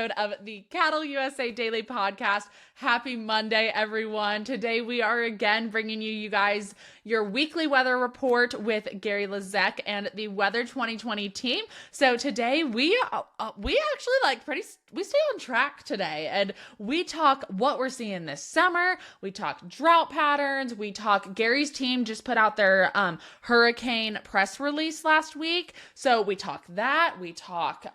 Of the Cattle USA Daily Podcast. Happy Monday, everyone. Today we are again bringing you guys your weekly weather report with Gary Lezak and the Weather 2020 team. So today we actually we stay on track today, and we talk what we're seeing this summer. We talk drought patterns. We talk Gary's team just put out their hurricane press release last week. So we talk that. We talk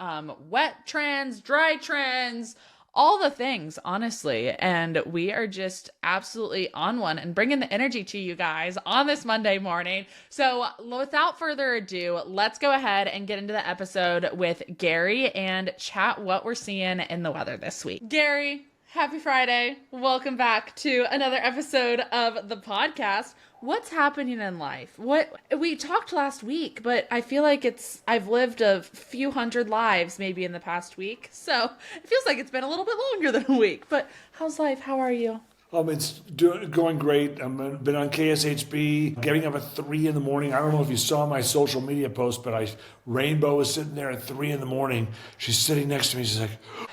wet trends, dry trends, all the things, honestly. And we are just absolutely on one and bringing the energy to you guys on this Monday morning. So without further ado, let's go ahead and get into the episode with Gary and chat what we're seeing in the weather this week. Gary, happy Friday. Welcome back to another episode of the podcast. What's happening in life? What we talked last week, but I feel like I've lived a few hundred lives maybe in the past week. So it feels like it's been a little bit longer than a week, but how's life? How are you? It's going great. I've been on KSHB, getting up at 3 in the morning. I don't know if you saw my social media post, but Rainbow was sitting there at 3 in the morning. She's sitting next to me. She's like,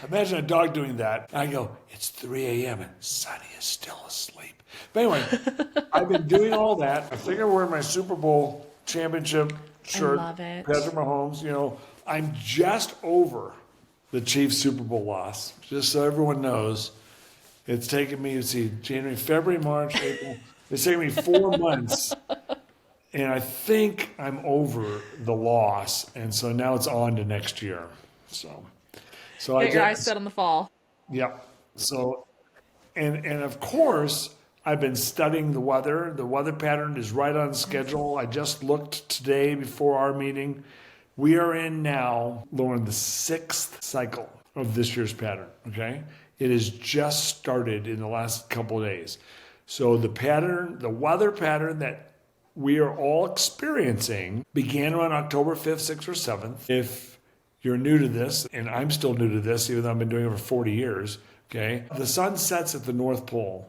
imagine a dog doing that. And I go, it's 3 a.m. and Sonny is still asleep. But anyway, I've been doing all that. I think I'm wearing my Super Bowl championship shirt. I love it. Patrick Mahomes, I'm just over the Chiefs Super Bowl loss, just so everyone knows. It's taken me, January, February, March, April. It's taken me 4 months. And I think I'm over the loss. And so now it's on to next year. So Get your eyes set on the fall. Yep. So, and of course, I've been studying the weather. The weather pattern is right on schedule. I just looked today before our meeting. We are in now, Lauren, the 6th cycle of this year's pattern, okay? It has just started in the last couple of days. So the weather pattern that we are all experiencing began on October 5th, 6th, or 7th. If you're new to this, and I'm still new to this, even though I've been doing it for 40 years, okay? The sun sets at the North Pole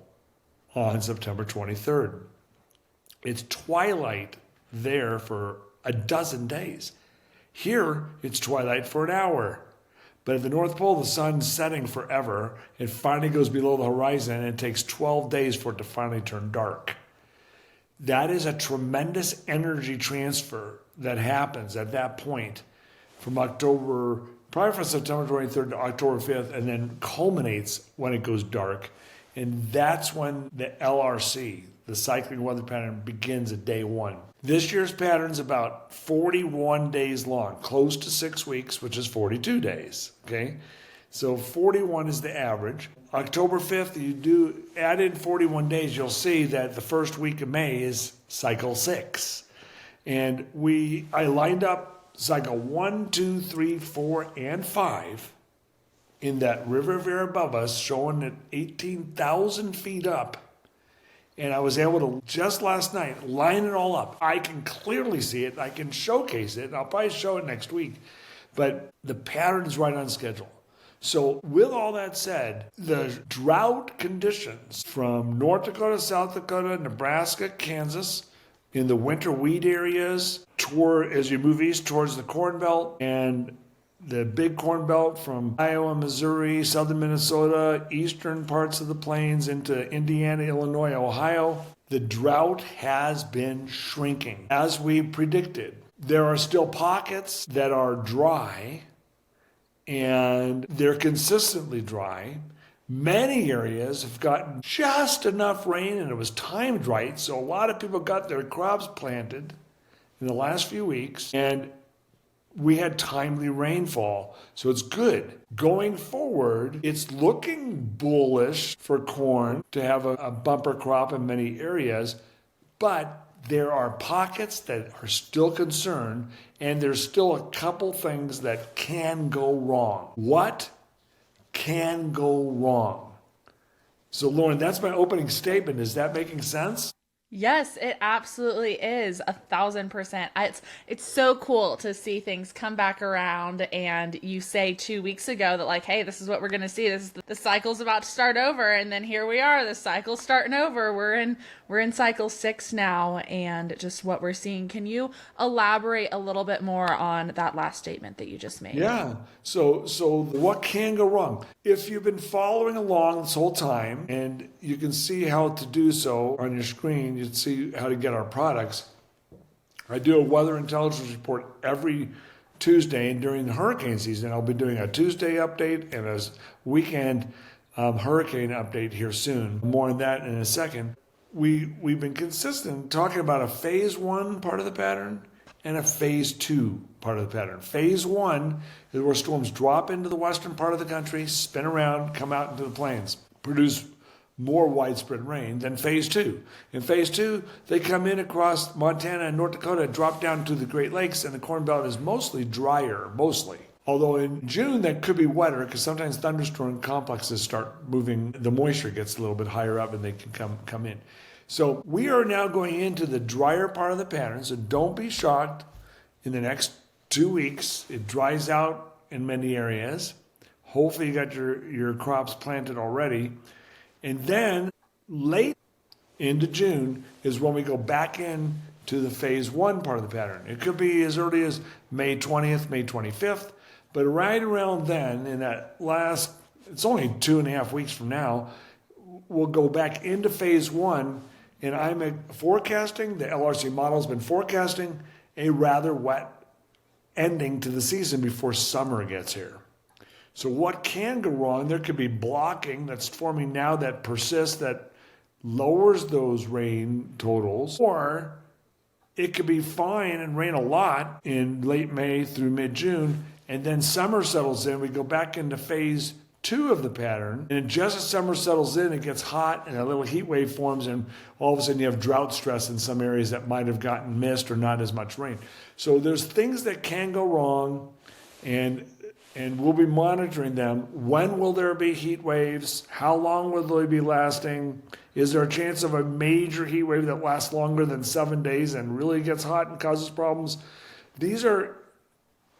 on September 23rd. It's twilight there for a dozen days. Here, it's twilight for an hour. But at the North Pole, the sun's setting forever. It finally goes below the horizon, and it takes 12 days for it to finally turn dark. That is a tremendous energy transfer that happens at that point from September 23rd to October 5th, and then culminates when it goes dark. And that's when the LRC, the cycling weather pattern, begins at day 1. This year's pattern is about 41 days long, close to 6 weeks, which is 42 days, okay? So 41 is the average. October 5th, you do add in 41 days, you'll see that the first week of May is cycle 6. And I lined up cycle 1, 2, 3, 4, and 5 in that river there above us, showing at 18,000 feet up. And I was able to, just last night, line it all up. I can clearly see it. I can showcase it. And I'll probably show it next week. But the pattern is right on schedule. So with all that said, the drought conditions from North Dakota, South Dakota, Nebraska, Kansas, in the winter wheat areas, as you move east towards the Corn Belt, and the big Corn Belt from Iowa, Missouri, southern Minnesota, eastern parts of the plains into Indiana, Illinois, Ohio, the drought has been shrinking. As we predicted, there are still pockets that are dry, and they're consistently dry. Many areas have gotten just enough rain, and it was timed right, so a lot of people got their crops planted in the last few weeks, and we had timely rainfall, so it's good. Going forward, it's looking bullish for corn to have a bumper crop in many areas, but there are pockets that are still concerned, and there's still a couple things that can go wrong. What can go wrong? So, Lauren, that's my opening statement. Is that making sense? Yes, it absolutely is 1,000%. It's so cool to see things come back around, and you say 2 weeks ago that like, hey, this is what we're gonna see. This is the cycle's about to start over, and then here we are. The cycle's starting over. We're in cycle 6 now, and just what we're seeing. Can you elaborate a little bit more on that last statement that you just made? Yeah. So what can go wrong? If you've been following along this whole time, and you can see how to do so on your screen, you can see how to get our products. I do a weather intelligence report every Tuesday, and during the hurricane season, I'll be doing a Tuesday update and a weekend hurricane update here soon. More on that in a second. We've been consistent talking about a phase 1 part of the pattern and a phase 2 part of the pattern. Phase 1 is where storms drop into the western part of the country, spin around, come out into the plains, produce more widespread rain than phase 2. In phase 2, they come in across Montana and North Dakota, drop down to the Great Lakes, and the Corn Belt is mostly drier, mostly. Although in June, that could be wetter because sometimes thunderstorm complexes start moving. The moisture gets a little bit higher up and they can come in. So we are now going into the drier part of the pattern. So don't be shocked. In the next 2 weeks, it dries out in many areas. Hopefully you got your crops planted already. And then late into June is when we go back in to the phase 1 part of the pattern. It could be as early as May 20th, May 25th. But right around then, in that last, it's only 2.5 weeks from now, we'll go back into phase 1. And I'm forecasting, the LRC model has been forecasting a rather wet ending to the season before summer gets here. So what can go wrong? There could be blocking that's forming now that persists, that lowers those rain totals, or it could be fine and rain a lot in late May through mid-June, and then summer settles in. We go back into phase 2 of the pattern, and just as summer settles in, it gets hot and a little heat wave forms, and all of a sudden you have drought stress in some areas that might have gotten mist or not as much rain. So there's things that can go wrong, and we'll be monitoring them. When will there be heat waves? How long will they be lasting? Is there a chance of a major heat wave that lasts longer than 7 days and really gets hot and causes problems? These are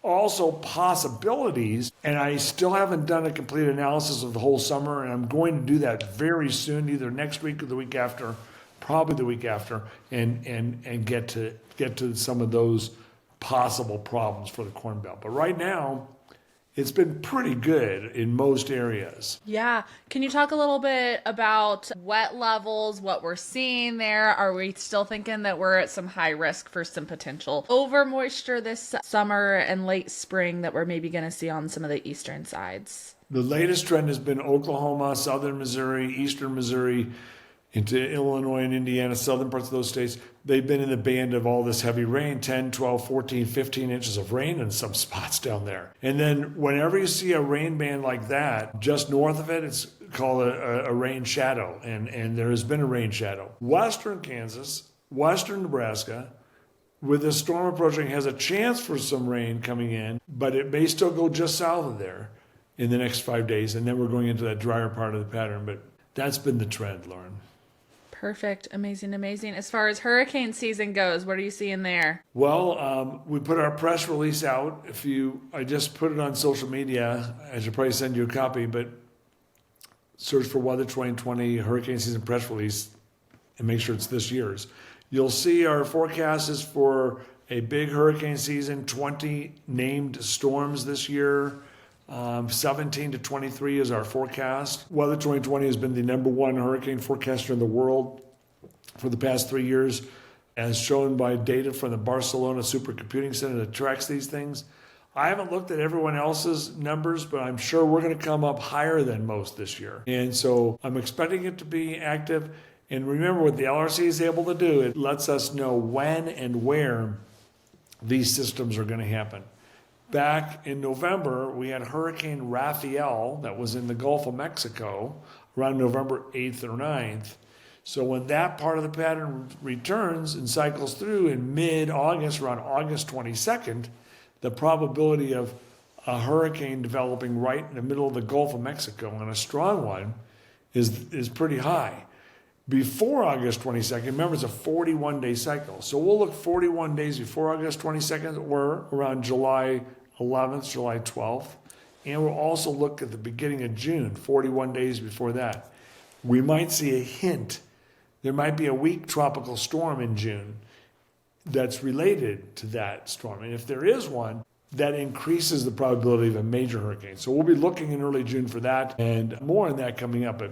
also possibilities, and I still haven't done a complete analysis of the whole summer, and I'm going to do that very soon, either next week or the week after, probably the week after, and get to some of those possible problems for the Corn Belt. But right now, it's been pretty good in most areas. Yeah. Can you talk a little bit about wet levels, what we're seeing there? Are we still thinking that we're at some high risk for some potential over moisture this summer and late spring that we're maybe going to see on some of the eastern sides? The latest trend has been Oklahoma, southern Missouri, eastern Missouri, into Illinois and Indiana, southern parts of those states. They've been in the band of all this heavy rain, 10, 12, 14, 15 inches of rain in some spots down there. And then whenever you see a rain band like that, just north of it, it's called a rain shadow. And there has been a rain shadow. Western Kansas, western Nebraska, with this storm approaching, has a chance for some rain coming in, but it may still go just south of there in the next 5 days. And then we're going into that drier part of the pattern. But that's been the trend, Lauren. Perfect. Amazing, amazing. As far as hurricane season goes, what are you seeing there? Well, we put our press release out. I just put it on social media. I should probably send you a copy, but search for Weather 2020 Hurricane Season Press Release and make sure it's this year's. You'll see our forecast is for a big hurricane season, 20 named storms this year. 17 to 23 is our forecast. Weather 2020 has been the #1 hurricane forecaster in the world for the past 3 years, as shown by data from the Barcelona Supercomputing Center that tracks these things. I haven't looked at everyone else's numbers, but I'm sure we're going to come up higher than most this year. And so I'm expecting it to be active. And remember, what the LRC is able to do, it lets us know when and where these systems are going to happen. Back in November, we had Hurricane Rafael that was in the Gulf of Mexico around November 8th or 9th. So when that part of the pattern returns and cycles through in mid-August, around August 22nd, the probability of a hurricane developing right in the middle of the Gulf of Mexico, and a strong one, is pretty high. before August 22nd. Remember, it's a 41-day cycle. So we'll look 41 days before August 22nd or around July 11th, July 12th. And we'll also look at the beginning of June, 41 days before that. We might see a hint. There might be a weak tropical storm in June that's related to that storm. And if there is one, that increases the probability of a major hurricane. So we'll be looking in early June for that, and more on that coming up. But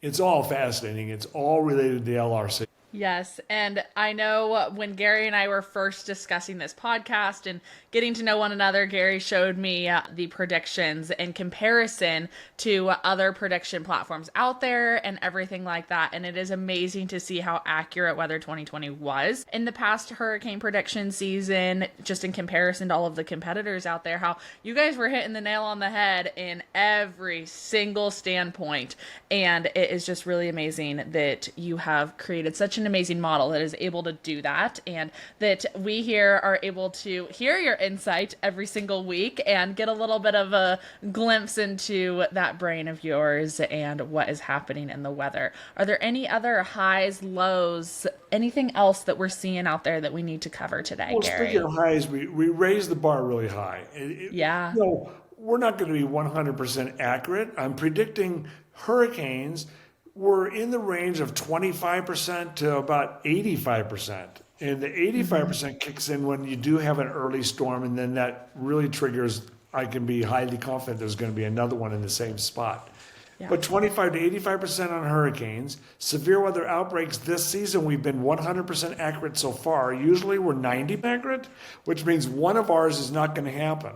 it's all fascinating. It's all related to the LRC. Yes. And I know when Gary and I were first discussing this podcast and getting to know one another, Gary showed me the predictions in comparison to other prediction platforms out there and everything like that. And it is amazing to see how accurate Weather 2020 was in the past hurricane prediction season, just in comparison to all of the competitors out there, how you guys were hitting the nail on the head in every single standpoint. And it is just really amazing that you have created such an amazing model that is able to do that, and that we here are able to hear your insight every single week and get a little bit of a glimpse into that brain of yours and what is happening in the weather. Are there any other highs, lows, anything else that we're seeing out there that we need to cover today, Well, Gary? speaking of highs, we raised the bar really high. Yeah. We're not going to be 100% accurate. I'm predicting hurricanes were in the range of 25% to about 85%. And the 85% kicks in when you do have an early storm, and then that really triggers, I can be highly confident there's going to be another one in the same spot. Yeah. But 25 to 85% on hurricanes. Severe weather outbreaks this season, we've been 100% accurate so far. Usually we're 90% accurate, which means one of ours is not going to happen.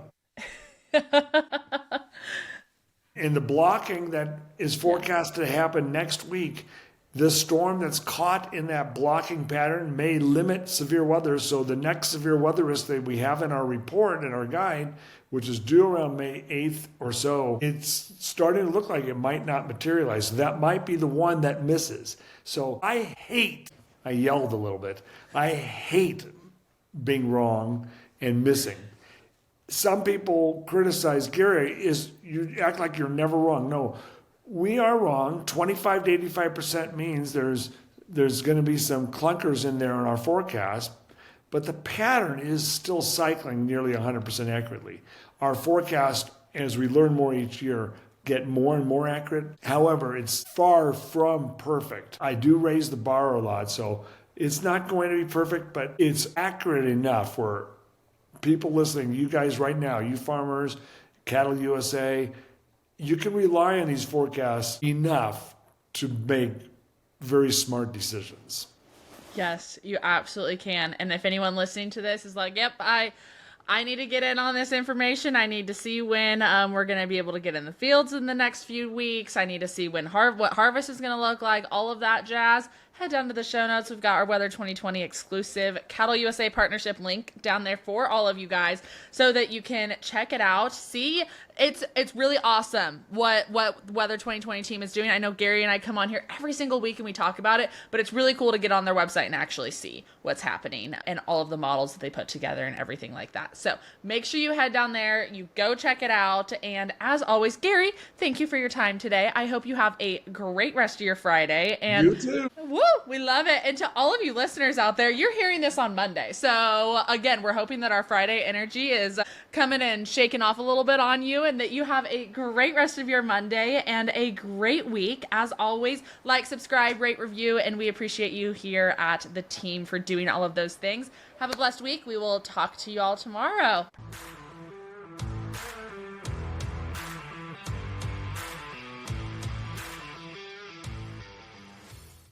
And the blocking that is forecast to happen next week, the storm that's caught in that blocking pattern may limit severe weather. So the next severe weather risk that we have in our report, in our guide, which is due around May 8th or so, it's starting to look like it might not materialize. So that might be the one that misses. So I yelled a little bit, I hate being wrong and missing. Some people criticize Gary, you act like you're never wrong. No, we are wrong. 25 to 85% means there's going to be some clunkers in there in our forecast, but the pattern is still cycling nearly 100% accurately. Our forecast, as we learn more each year, get more and more accurate. However, it's far from perfect. I do raise the bar a lot, so it's not going to be perfect, but it's accurate enough where people listening, you guys right now, you farmers, Cattle USA, you can rely on these forecasts enough to make very smart decisions. Yes, you absolutely can. And if anyone listening to this is like, yep, I need to get in on this information. I need to see when we're going to be able to get in the fields in the next few weeks. I need to see when what harvest is going to look like, all of that jazz. Head down to the show notes. We've got our Weather 2020 exclusive Cattle USA partnership link down there for all of you guys so that you can check it out. See, it's really awesome what Weather 2020 team is doing. I know Gary and I come on here every single week and we talk about it, but it's really cool to get on their website and actually see what's happening and all of the models that they put together and everything like that. So make sure you head down there, you go check it out. And as always, Gary, thank you for your time today. I hope you have a great rest of your Friday. And you too. Woo! We love it. And to all of you listeners out there, you're hearing this on Monday. So again, we're hoping that our Friday energy is coming and shaking off a little bit on you and that you have a great rest of your Monday and a great week. As always, like, subscribe, rate, review, and we appreciate you here at the team for doing all of those things. Have a blessed week. We will talk to you all tomorrow.